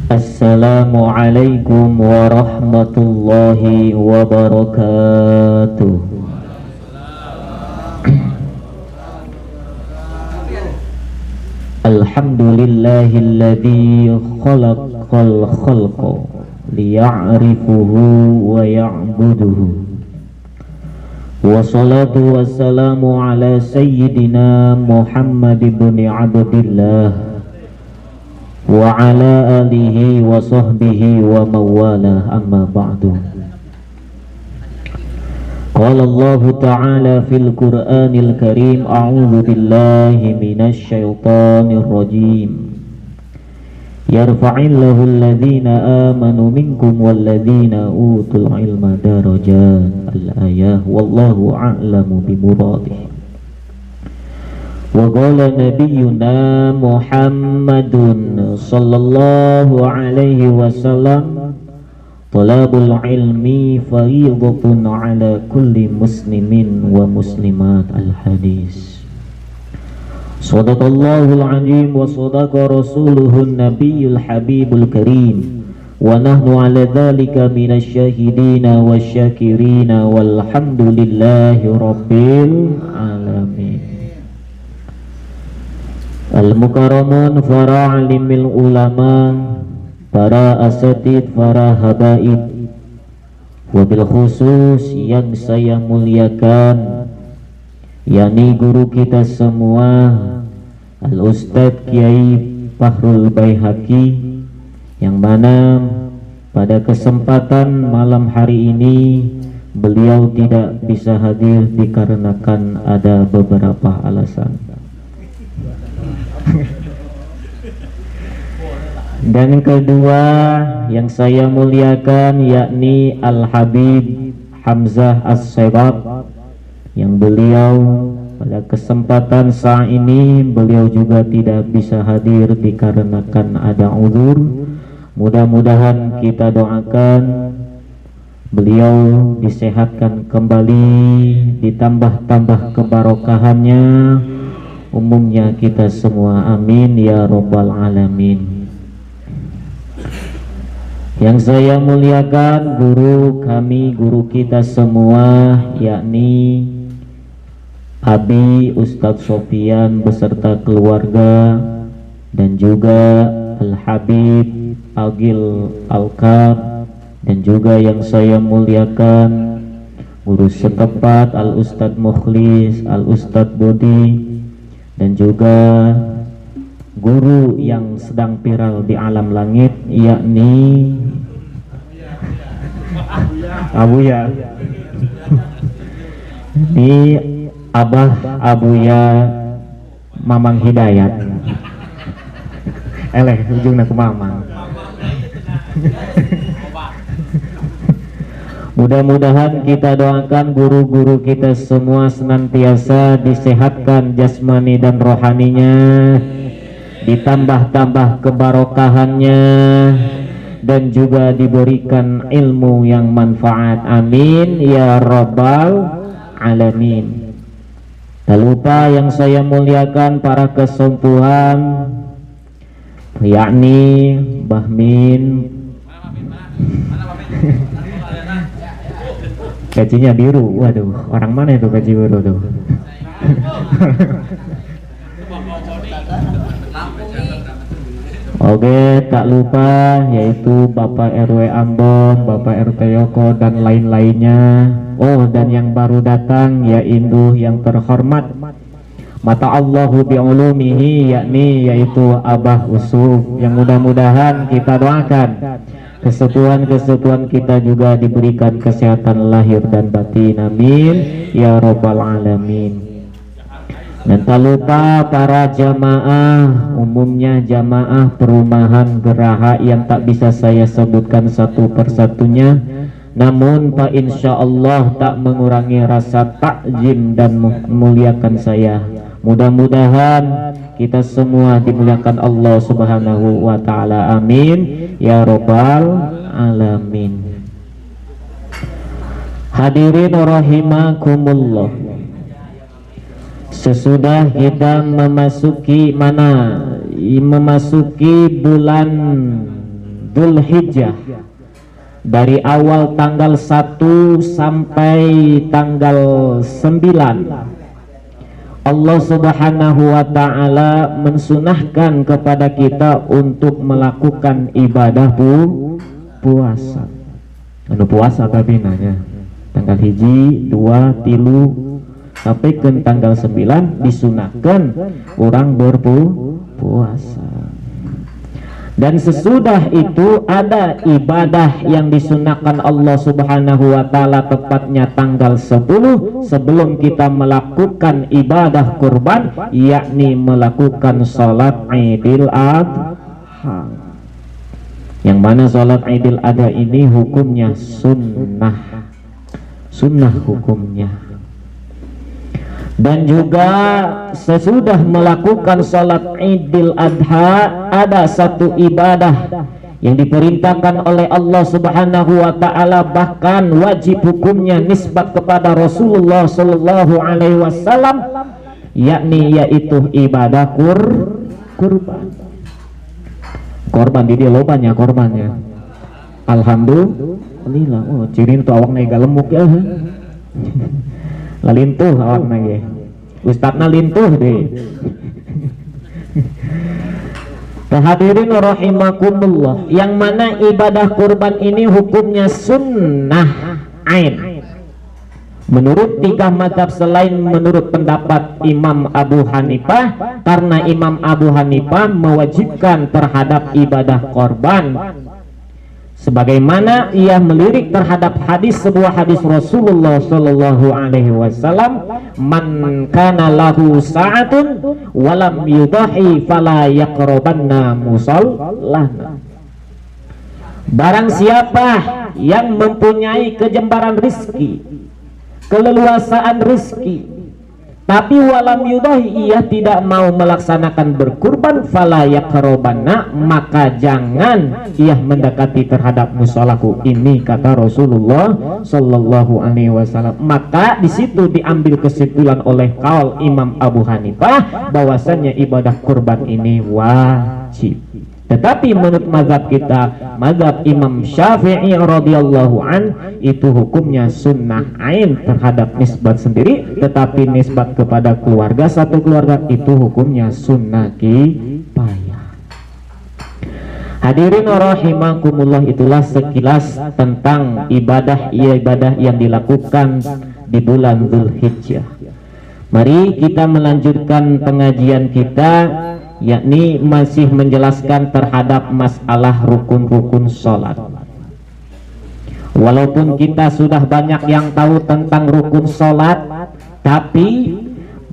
Assalamualaikum warahmatullahi wabarakatuh. Alhamdulillahilladzi khalaqal khalqa liya'rifuhu wa ya'buduhu. Wassalatu wassalamu ala sayyidina Muhammad ibn Abdillah wa ala alihi wa sahbihi wa mawalah, amma ba'du. Qala Allah ta'ala fil Qur'anil Karim, a'udzu billahi minasy syaithanir rajim. Yarfa'illahu alladhina amanu minkum walladhina utul ilma darajat. Al-ayah, wallahu a'lamu bimuradih. Wa qala nabiyyuna Muhammadun sallallahu alaihi wasallam, talabul ilmi fariidatun ala kulli muslimin wa muslimat. Al-hadis. Sadaqallahul azim wa sadaqa rasuluhun nabiyyul habibul karim, wa nahnu ala dhalika minasy syahidina wasyakirina walhamdulillahi rabbil alamin. Al-mukarramun, para alimil ulama, para asatid, para habaib, wabil khusus yang saya muliakan, yakni guru kita semua, Al-Ustadz Kiai Fahrul Baihaqi, yang mana pada kesempatan malam hari ini beliau tidak bisa hadir dikarenakan ada beberapa alasan. Dan kedua yang saya muliakan yakni Al-Habib Hamzah As-Sebat, yang beliau pada kesempatan saat ini beliau juga tidak bisa hadir dikarenakan ada uzur. Mudah-mudahan kita doakan beliau disehatkan kembali, ditambah-tambah kebarokahannya, umumnya kita semua, amin ya rabbal alamin. Yang saya muliakan guru kami, guru kita semua, yakni Abi Ustadz Sofian beserta keluarga, dan juga Al-Habib Agil Al-Kab, dan juga yang saya muliakan guru setempat Al-Ustadz Mukhlis, Al-Ustadz Bodi, dan juga guru yang sedang viral di alam langit, yakni Abuya. Di Abah Abuya Mamang Hidayat. Ujungnya ke Mamang. Mudah-mudahan kita doakan guru-guru kita semua senantiasa disehatkan jasmani dan rohaninya, ditambah-tambah kebarokahannya, dan juga diberikan ilmu yang manfaat, amin ya rabbal alamin. Tak lupa yang saya muliakan para kesempuhan, yakni Bahmin, pecinya biru. Waduh, orang mana itu peci biru tuh? Oke, tak lupa yaitu Bapak RW Ambon, Bapak RT Yoko, dan lain-lainnya. Oh, dan yang baru datang ya Induh yang terhormat Mata Allahu bi'ulumihi, yakni yaitu Abah Usuf, yang mudah-mudahan kita doakan kesatuan kita juga diberikan kesehatan lahir dan batin, amin ya rabbal alamin. Dan tak lupa para jamaah, umumnya jamaah perumahan Geraha yang tak bisa saya sebutkan satu persatunya, namun Pak insya Allah tak mengurangi rasa takjim dan memuliakan saya. Mudah-mudahan kita semua dimuliakan Allah subhanahu wa ta'ala, amin ya rabbal alamin. Hadirin rahimakumullah, sesudah kita memasuki bulan Dzulhijjah, dari awal tanggal 1 sampai tanggal 9, Allah Subhanahu wa ta'ala mensunahkan kepada kita untuk melakukan ibadah puasa. Puasa tapi nanya tanggal 1, 2, 3 sampai ke tanggal 9 disunahkan orang berpuasa. Dan sesudah itu ada ibadah yang disunahkan Allah Subhanahu wa ta'ala, tepatnya tanggal 10 sebelum kita melakukan ibadah kurban, yakni melakukan sholat Idul Adha. Yang mana sholat Idul Adha ini hukumnya sunnah hukumnya. Dan juga sesudah melakukan salat Idul Adha ada satu ibadah yang diperintahkan oleh Allah Subhanahu wa ta'ala, bahkan wajib hukumnya nisbat kepada Rasulullah sallallahu alaihi wasallam, yaitu ibadah kurban. Korban di dia lobanya korbannya. Alhamdulillah. Oh, ciri itu awak naik lemuk ya. Lintuh awak nage, ustadna lintuh deh. Hadirin rahimakumullah, yang mana ibadah kurban ini hukumnya sunnah ain menurut 3 mazhab selain menurut pendapat Imam Abu Hanifah, karena Imam Abu Hanifah mewajibkan terhadap ibadah korban sebagaimana ia melirik terhadap sebuah hadis Rasulullah sallallahu alaihi wasallam, man kana lahu sa'atun walam yudahi fala yaqrabanna musallana. Barang siapa yang mempunyai kejembaran rizki, keleluasaan rizki, tapi walam yudahi, ia tidak mau melaksanakan berkurban, fala yaqrabanna, maka jangan ia mendekati terhadap musolaku. Ini kata Rasulullah sallallahu alaihi wasallam. Maka di situ diambil kesimpulan oleh kaul Imam Abu Hanifah bahwasanya ibadah kurban ini wajib. Tetapi menurut mazhab kita, mazhab Imam Syafi'i radhiyallahu an, itu hukumnya sunnah ain terhadap nisbat sendiri, tetapi nisbat kepada keluarga, satu keluarga, itu hukumnya sunnah kifayah. Hadirin rahimakumullah, itulah sekilas tentang ibadah yang dilakukan di bulan Dzulhijjah. Mari kita melanjutkan pengajian kita, yakni masih menjelaskan terhadap masalah rukun-rukun sholat. Walaupun kita sudah banyak yang tahu tentang rukun sholat, tapi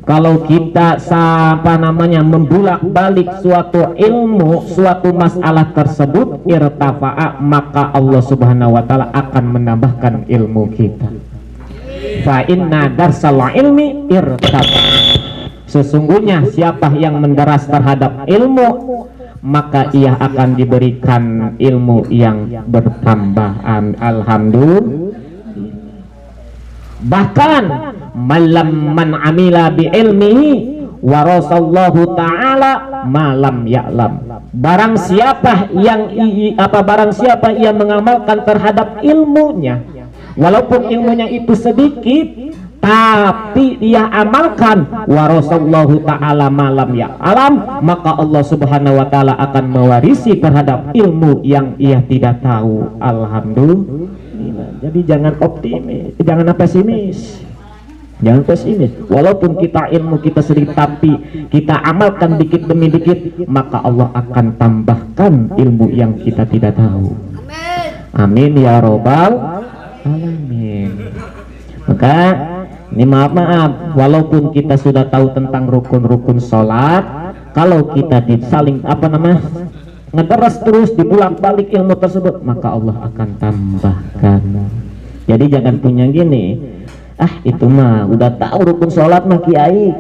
kalau kita membulak-balik suatu ilmu, suatu masalah tersebut, irtafa'a, maka Allah Subhanahu wa ta'ala akan menambahkan ilmu kita. Fa inna darsal ilmi irtafa'a. Sesungguhnya siapa yang menderas terhadap ilmu, maka ia akan diberikan ilmu yang bertambah. Alhamdulillah. Bahkan man amila bi ilmihi warasallahu ta'ala malam ya'lam. Barang siapa yang mengamalkan terhadap ilmunya, walaupun ilmunya itu sedikit, tapi dia amalkan, warasallahu ta'ala malam ya'lam, maka Allah Subhanahu wa ta'ala akan mewarisi terhadap ilmu yang ia tidak tahu. Alhamdulillah. Jadi jangan optimis, jangan pesimis. Jangan pesimis. Walaupun kita ilmu kita sedikit, tapi kita amalkan dikit demi dikit, maka Allah akan tambahkan ilmu yang kita tidak tahu. Amin ya robbal alamin. Maka ini maaf, walaupun kita sudah tahu tentang rukun-rukun sholat, kalau kita saling ngederas terus dibulak-balik ilmu tersebut, maka Allah akan tambahkan. Jadi jangan punya gini, itu mah udah tahu rukun sholat mah kiai,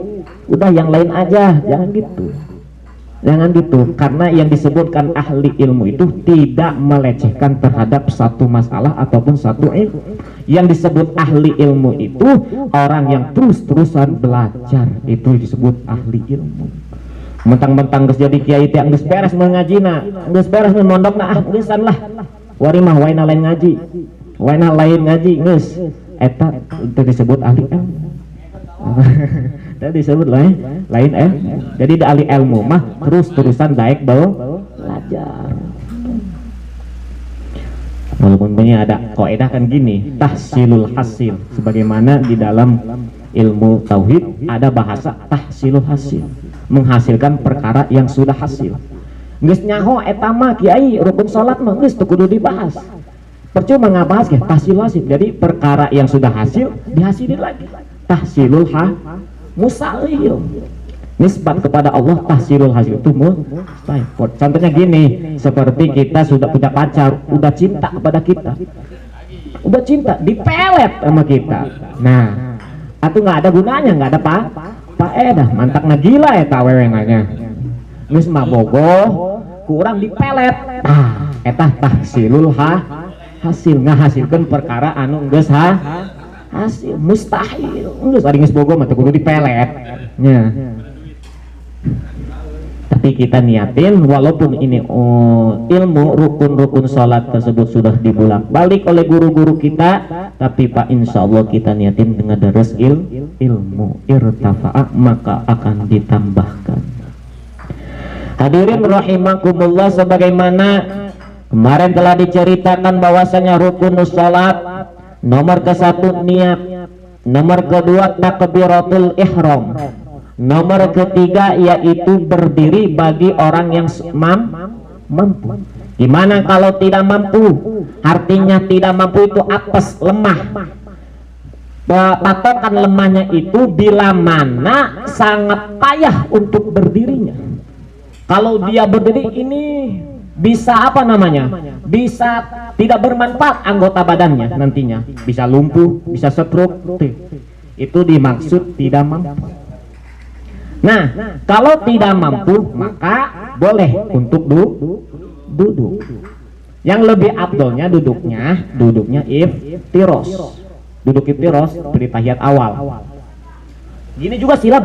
udah yang lain aja, jangan gitu. Jangan gitu, karena yang disebutkan ahli ilmu itu tidak melecehkan terhadap satu masalah ataupun satu ilmu. Yang disebut ahli ilmu itu orang yang terus-terusan belajar, itu disebut ahli ilmu. mentang-mentang geus jadi kiai teh geus beres mengajina, geus beres mondokna geusan lah. Wari mah waina lain ngaji. Waina lain ngaji geus. Eta itu disebut ahli ilmu. Tadi disebut lain jadi da ahli ilmu mah terus-terusan daek belajar. Walaupun punya ada kaidah kan gini, tahsilul hasil, sebagaimana di dalam ilmu tauhid ada bahasa tahsilul hasil, menghasilkan perkara yang sudah hasil. Geus nyaho eta mah kiai rukun salat mah geus teu kudu dibahas. Percuma ngabahas ya tahsilul hasil. Jadi perkara yang sudah hasil dihasilin lagi. Tahsilul musahil. Nisbat kepada Allah tahsilul hasil itu mustahil. Contohnya gini, seperti kita sudah punya pacar, udah cinta kepada kita, udah cinta, dipelet sama kita. Nah, atau nggak ada gunanya, nggak ada faedah, mantakna gila eta wewenanya. Geus mah bogoh, kurang dipelet. Eta tahsilul hasil, ngahasilkeun perkara anu geus hasil mustahil. Geus ari geus bogoh mah teu kudu dipelet. Nya. Tapi kita niatin walaupun ini ilmu rukun-rukun sholat tersebut sudah dibulak balik oleh guru-guru kita, tapi Pak insya Allah kita niatin dengan daras ilmu irtafa'a maka akan ditambahkan. Hadirin rahimakumullah, sebagaimana kemarin telah diceritakan bahwasanya rukun sholat nomor ke-1 niat, nomor kedua takbiratul ihram, nomor ketiga yaitu berdiri bagi orang yang mampu. Gimana kalau tidak mampu? Artinya tidak mampu itu apes, lemah. Patokan lemahnya itu bila mana sangat payah untuk berdirinya. Kalau dia berdiri ini bisa apa namanya? Bisa tidak bermanfaat anggota badannya nantinya. Bisa lumpuh, bisa stroke. Itu dimaksud tidak mampu. Nah, kalau tidak mampu maka boleh untuk duduk. Yang lebih afdolnya duduknya iftiros. Duduk iftiros beri tahiyat awal. Gini juga sila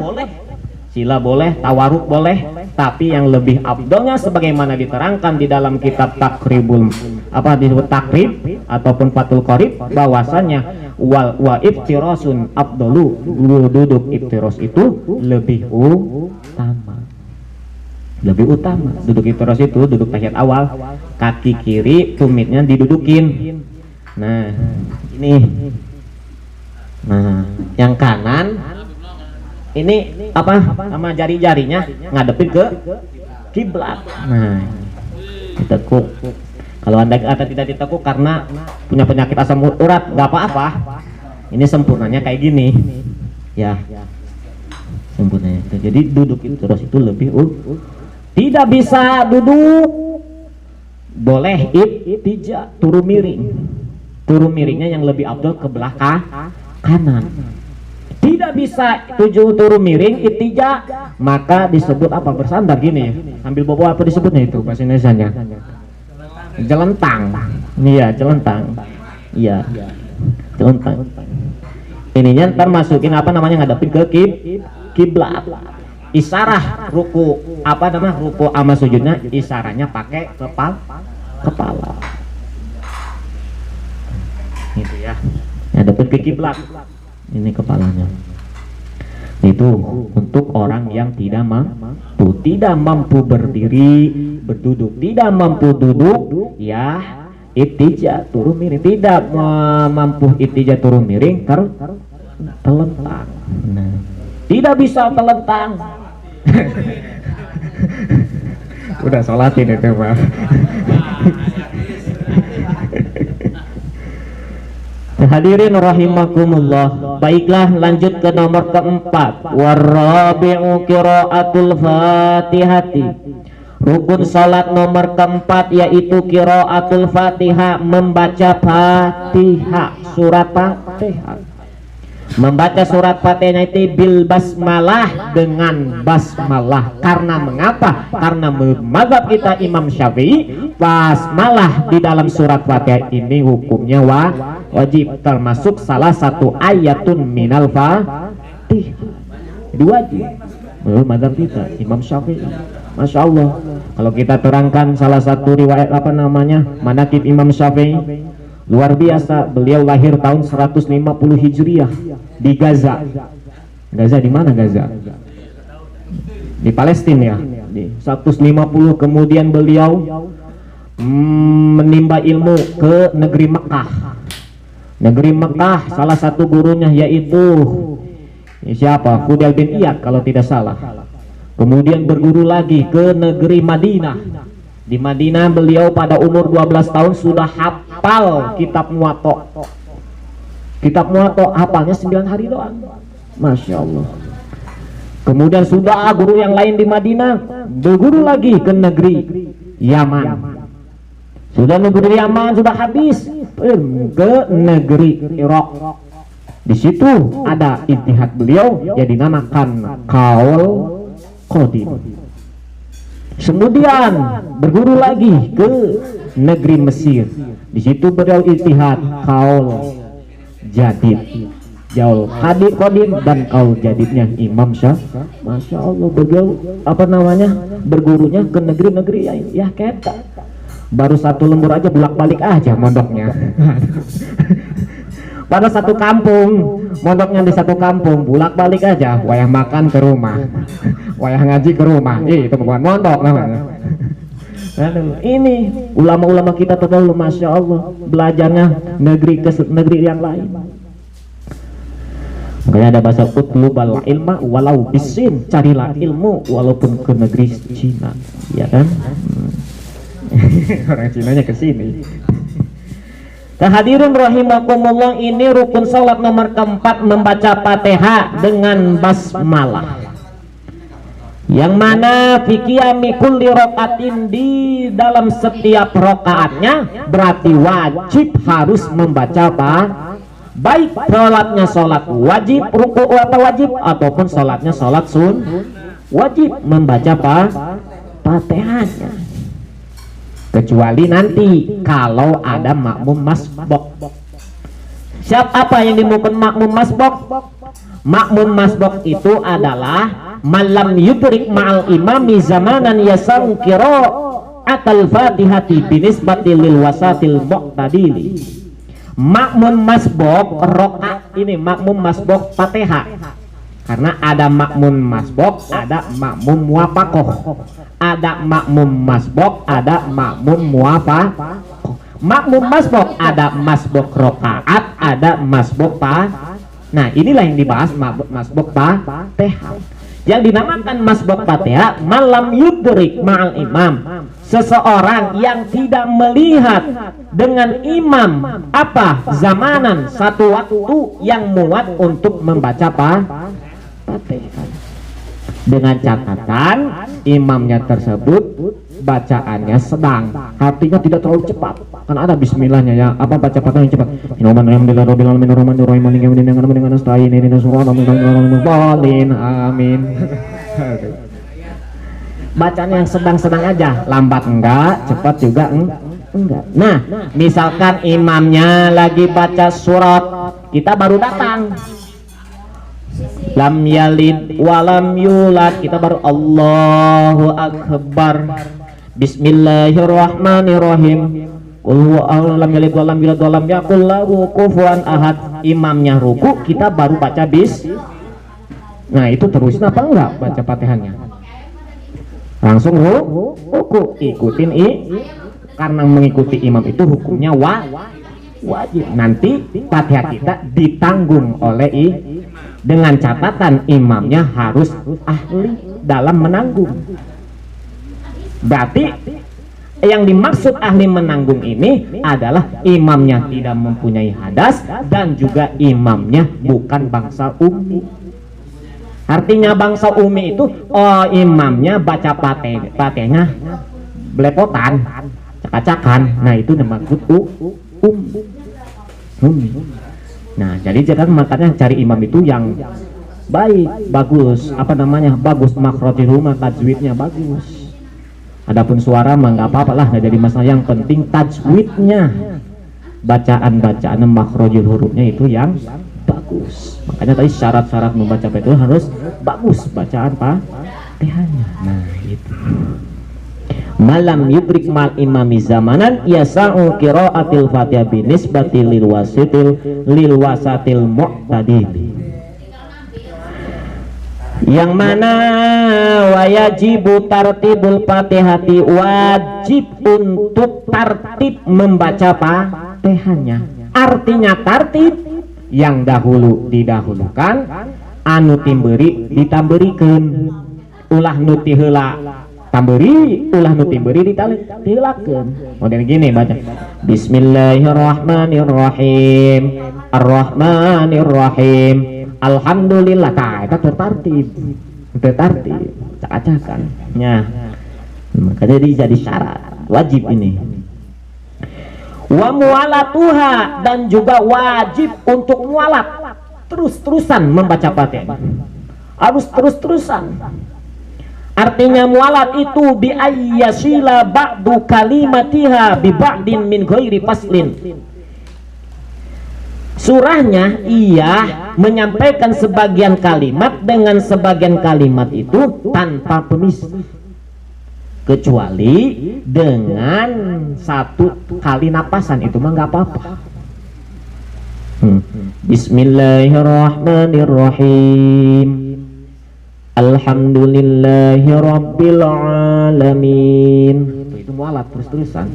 boleh, tawaruk boleh, tapi yang lebih afdolnya sebagaimana diterangkan di dalam kitab takribul disebut takrib ataupun fatul qorib bahwasanya wa iftirasun afdalu, duduk iftiros itu lebih utama. Duduk iftiros itu duduk tahiyat awal, kaki kiri tumitnya didudukin. Nah, ini. Nah, yang kanan ini sama jari-jarinya ngadepin ke kiblat. Nah, ditekuk. Kalau anda tidak ditekuk karena punya penyakit asam urat, nggak apa-apa. Ini sempurnanya kayak gini, ya. Sempurnanya. Jadi duduk itu terus itu lebih tidak bisa duduk. Boleh ittija, turun miring. Turun miringnya yang lebih afdal ke belakang kanan. Tidak bisa turun miring ittija, maka disebut apa? Bersandar gini ya. Ambil bobo apa disebutnya itu bahasa Indonesianya? Jelentang. Iya, jelentang. Iya. Jelentang. Ininya ntar masukin apa namanya ngadepin ke kiblat. Isarah ruku ruku sama sujudnya isaranya pakai kepala. Gitu ya. Ngadepin ke kiblat. Ini kepalanya. Itu untuk orang yang tidak mampu berdiri, berduduk, tidak mampu duduk, ya ittija turun miring, tidak mampu ittija turun miring telentang. Nah, tidak bisa telentang. Udah sholatin itu Pak. Hadirin rahimakumullah. Baiklah, lanjut ke nomor keempat. Warabi'u qiraatul fatihati. Rukun salat nomor keempat yaitu qiraatul fatihah, membaca fatihah, surat fatihah. Membaca surat fatihah itu bil basmalah, dengan basmalah. Karena mengapa? Karena mazhab kita Imam Syafi'i, basmalah di dalam surat fatihah ini hukumnya wajib, termasuk salah satu ayatun minal fatihah. Itu wajib. Madzhab kita Imam Syafi'i. Masya Allah, kalau kita terangkan salah satu riwayat manaqib Imam Syafi'i, luar biasa. Beliau lahir tahun 150 Hijriah di Gaza. Gaza di mana Gaza? Di Palestina ya. Di 150. Kemudian beliau menimba ilmu ke negeri Mekah. Negeri Mekah salah satu gurunya yaitu siapa? Fudail bin Iyad kalau tidak salah. Kemudian berguru lagi ke negeri Madinah. Di Madinah beliau pada umur 12 tahun sudah hafal kitab Muwatta. Kitab Muwatta hafalnya 9 hari doang. Masya Allah. Kemudian sudah guru yang lain di Madinah, berguru lagi ke negeri Yaman. Sudah negeri Yaman sudah habis, ke negeri Irak. Di situ ada ijtihad beliau yang dinamakan Qaul Qadim. Kemudian berguru lagi ke negeri Mesir. Di situ beliau ijtihad Qaul Jadid. Jaul Hadid Qadim dan Qaul Jadidnya Imam Syafi'i. Masya Allah, beliau bergurunya ke negeri-negeri ya kita. Baru satu lembur aja bolak-balik aja mondoknya. Pada satu kampung, mondoknya di satu kampung, bolak-balik aja, wayah makan ke rumah, wayah ngaji ke rumah. Itu bukan mondok namanya. Ini ulama-ulama kita terdahulu, Masya Allah, belajarnya negeri ke negeri yang lain. Makanya ada bahasa utlubal ilma walau bisin, carilah ilmu walaupun ke negeri Cina, ya kan? Orang Cinanya ke sini. Hadirin rahimakumullah, ini rukun salat nomor keempat, membaca Fatihah dengan basmalah. Yang mana fikiyami kulli rokaatin, di dalam setiap rokaatnya berarti wajib harus membaca baik sholatnya sholat wajib, ruku atau wajib, ataupun sholatnya sholat wajib membaca Fatihahnya. Kecuali nanti kalau ada makmum masbok. Siapa yang dimulakan makmum masbok? Makmum masbok itu adalah malam yudrik ma'al imami zamanan yasang kiro atal fatihati binisbati lil wasatil muqtadili. Makmum masbok rokaat ini makmum masbok Fatihah. Karena ada makmum masbok, ada makmum muwafakoh. Ada makmum masbok, ada makmum muwafakoh. Makmum masbok ada masbok rokaat, ada masbok Nah, inilah yang dibahas masbok Fatihah. Yang dinamakan masbok Fatihah malam yudrik ma'al imam, seseorang yang tidak melihat dengan imam zamanan, satu waktu yang muat untuk membaca Fatihah, dengan catatan imamnya tersebut bacaannya sedang, artinya tidak terlalu cepat. Kan ada bismillahnya ya, baca Fatihah yang cepat. Amin. Bacaan yang sedang-sedang aja, lambat enggak, cepat juga enggak. Nah, misalkan imamnya lagi baca surat, kita baru datang, lam yalid walam yulad, kita baru Allahu Akbar, Bismillahirrahmanirrahim, qul huwallahu lam yalid walam yulad walam yakul lahu kufuwan ahad. Imamnya ruku, kita baru baca Nah, itu terusin apa enggak baca Fatihahnya? Langsung ruku, ikutin karena mengikuti imam itu hukumnya wajib. Nanti Fatihah kita ditanggung oleh dengan catatan imamnya harus ahli dalam menanggung. Berarti yang dimaksud ahli menanggung ini adalah imamnya tidak mempunyai hadas dan juga imamnya bukan bangsa ummi. Artinya bangsa ummi itu imamnya baca Fatihahnya belepotan, cak-cakan. Nah, itu dimaksud ummi. Nah, jadi jangan makanya cari imam itu yang baik, bagus, bagus makhrajul huruf, tajwidnya bagus. Adapun suara mah nggak apa-apa lah, nggak jadi masalah. Yang penting tajwidnya, bacaan makhrajul hurufnya itu yang bagus. bagus. Makanya tadi syarat-syarat membaca Fatihah itu harus bagus bacaan Fatihahnya. Nah itu. Malam yudrik mal imami zamanan yasa'u qira'atil Fatihah binisbati lil wasatil mu'tadil. Yang mana wajibu tartibul Fatihati, wajib untuk tartib membaca Fatihahnya. Artinya tartib, yang dahulu didahulukan, anu timberi ditamberikan, ulah nuti heula tamberi, ulah nuti beri ditilakeun. Model gini baca Bismillahirrahmanirrahim Ar-Rahmanirrahim Alhamdulillah. Tah eta tertartib cak-cakan nya. Makanya jadi syarat wajib ini. Wa mualatuha, dan juga wajib untuk mualat, terus-terusan membaca Fatihah, harus terus-terusan. Artinya mualat itu bi ayyasila ba'du kalimatiha bi ba'din min ghairi faslin. Surahnya ia menyampaikan sebagian kalimat dengan sebagian kalimat itu tanpa pemisah, kecuali dengan satu kali napasan, itu mah nggak apa-apa. Bismillahirrahmanirrahim Alhamdulillahi Rabbil Alamin. Itu mualat terus-terusan.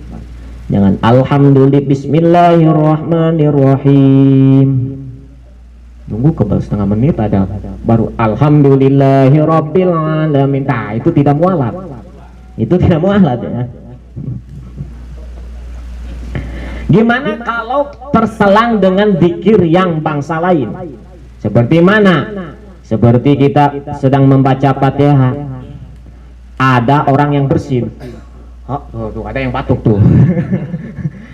Jangan Alhamdulillah Bismillahirrahmanirrahim. Tunggu kebal setengah menit ada baru Alhamdulillahi Rabbil Alamin. Nah, itu tidak mualat. Itu tidak mualat ya. Gimana kalau terselang dengan zikir yang bangsa lain? Seperti mana? Seperti kita sedang membaca Fatihah, ada orang yang bersin. Oh, tuh ada yang batuk tuh.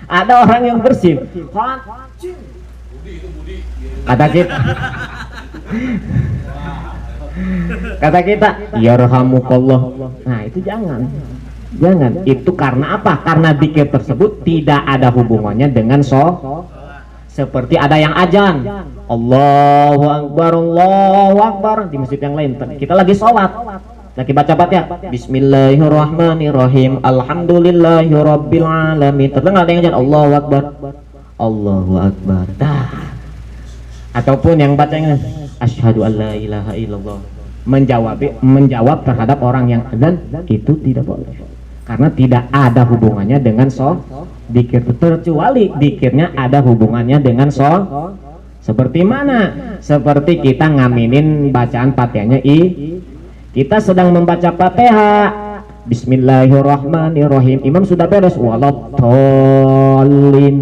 Ada orang yang bersin. Kata kita, yarhamukallah. Nah, itu jangan. Itu karena apa? Karena zikir tersebut tidak ada hubungannya dengan seperti ada yang azan, Allahu Akbar di masjid yang lain. Kita lagi sholat, lagi baca Fatihah, Bismillahirrahmanirrahim, Alhamdulillahi Rabbil Alamin. Terdengar ada yang azan, Allahu Akbar. Dah. Ataupun yang bacanya Asyhadu an la ilaha illallah, menjawab terhadap orang yang azan, itu tidak boleh. Karena tidak ada hubungannya dengan dikir, kecuali dikirnya ada hubungannya dengan seperti mana? Seperti kita ngaminin bacaan Fatihahnya kita sedang membaca Fatihah Bismillahirrahmanirrahim, imam sudah beres waladhdallin,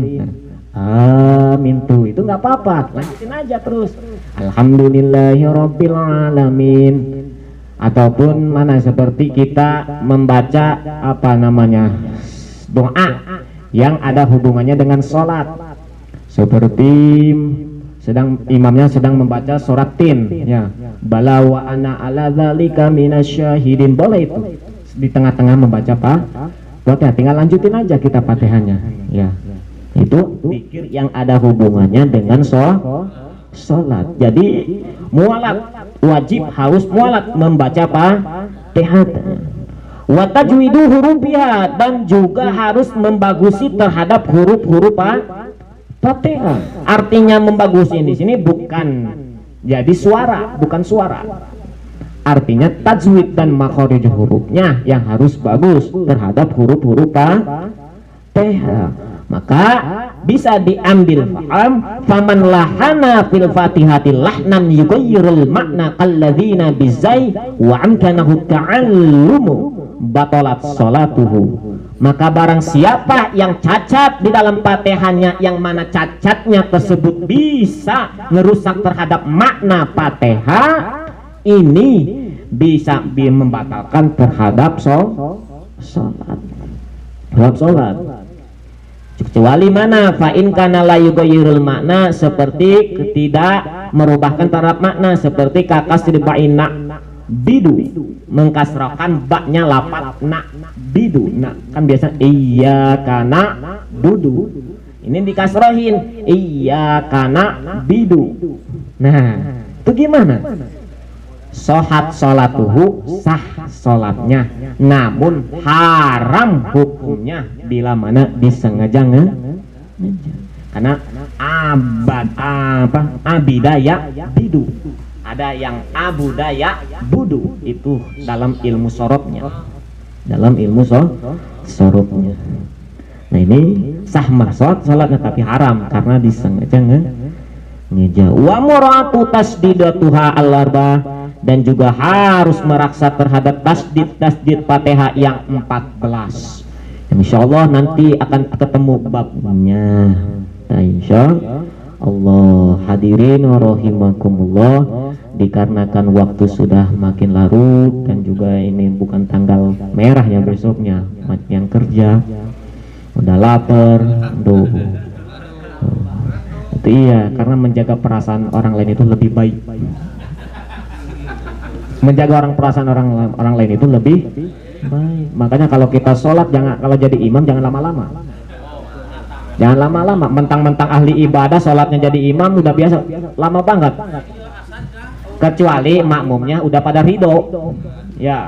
amin, tuh itu nggak apa-apa, lanjutin aja terus Alhamdulillahirabbil alamin. Ataupun mana seperti kita membaca doa yang ada hubungannya dengan sholat, seperti imamnya sedang membaca surat tin, ya, bala wa ana ala dzalika minasyahidin, boleh itu di tengah-tengah membaca Fatihah, tinggal lanjutin aja kita Fatihahnya, ya. Itu zikir yang ada hubungannya dengan sholat. Jadi mualat, wajib harus mualat membaca Fatihah. Wa tajwidu hurufiha, dan juga harus membagusi terhadap huruf-huruf Fatihah. Artinya membagusi di sini bukan jadi suara, bukan suara. Artinya tajwid dan makhraj hurufnya yang harus bagus terhadap huruf-huruf Fatihah. Maka bisa diambil paham, faman lahana fil Fatihati lahnan yughayyirul makna kalladzina bizai wa amkanahu ta'allumu batalat salatuhu. Maka barang siapa yang cacat di dalam Fatihahnya, yang mana cacatnya tersebut bisa merusak terhadap makna Fatihah, ini bisa membatalkan terhadap sholat. Kecuali mana? Fa'in kana la yughayyirul makna, seperti tidak merubahkan terhadap makna, seperti kakasri ba'ina bidu, mengkasrakan baknya lapat na bidu. Nah, kan biasa iya kana dudu, ini dikasrohin iya kana bidu. Nah, itu gimana? Sohat sholatuhu, sah sholatnya, namun haram hukumnya bila mana disengaja karena abidaya bidu, ada yang abudaya budu, itu dalam ilmu sorobnya, sorobnya. Nah ini sah mah sholatnya tapi haram karena disengaja ngeja. Wa muratu tasdidatuha al-arba, dan juga harus meraksa terhadap tasdid Fatihah yang 14. Insyaallah nanti akan ketemu babnya. Nah, insyaallah hadirin rahimakumullah, dikarenakan waktu sudah makin larut dan juga ini bukan tanggal merahnya besoknya, yang kerja udah lapar, itu iya, karena menjaga perasaan orang lain itu lebih baik. Menjaga perasaan orang lain itu lebih baik. Makanya kalau kita sholat, kalau jadi imam jangan lama-lama. Jangan lama-lama. Mentang-mentang ahli ibadah sholatnya jadi imam udah biasa, lama banget. Kecuali makmumnya udah pada ridho. Ya.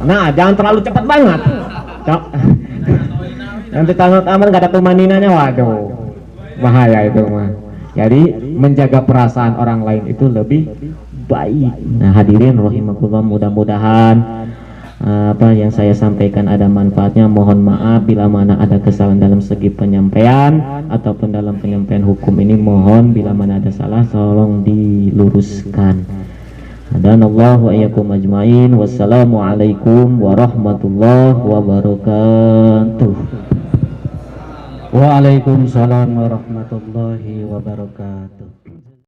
Nah, jangan terlalu cepat banget. Nanti tamat aman gak ada tumaninanya, waduh, bahaya itu mah. Jadi menjaga perasaan orang lain itu lebih baik. Nah hadirin rahimakumullah, mudah-mudahan apa yang saya sampaikan ada manfaatnya. Mohon maaf bila mana ada kesalahan dalam segi penyampaian ataupun dalam penyampaian hukum ini, mohon bila mana ada salah tolong diluruskan. Hadanallahu wa iyyakum ajmain. Wassalamualaikum warahmatullahi wabarakatuh. Waalaikumsalam warahmatullahi wabarakatuh.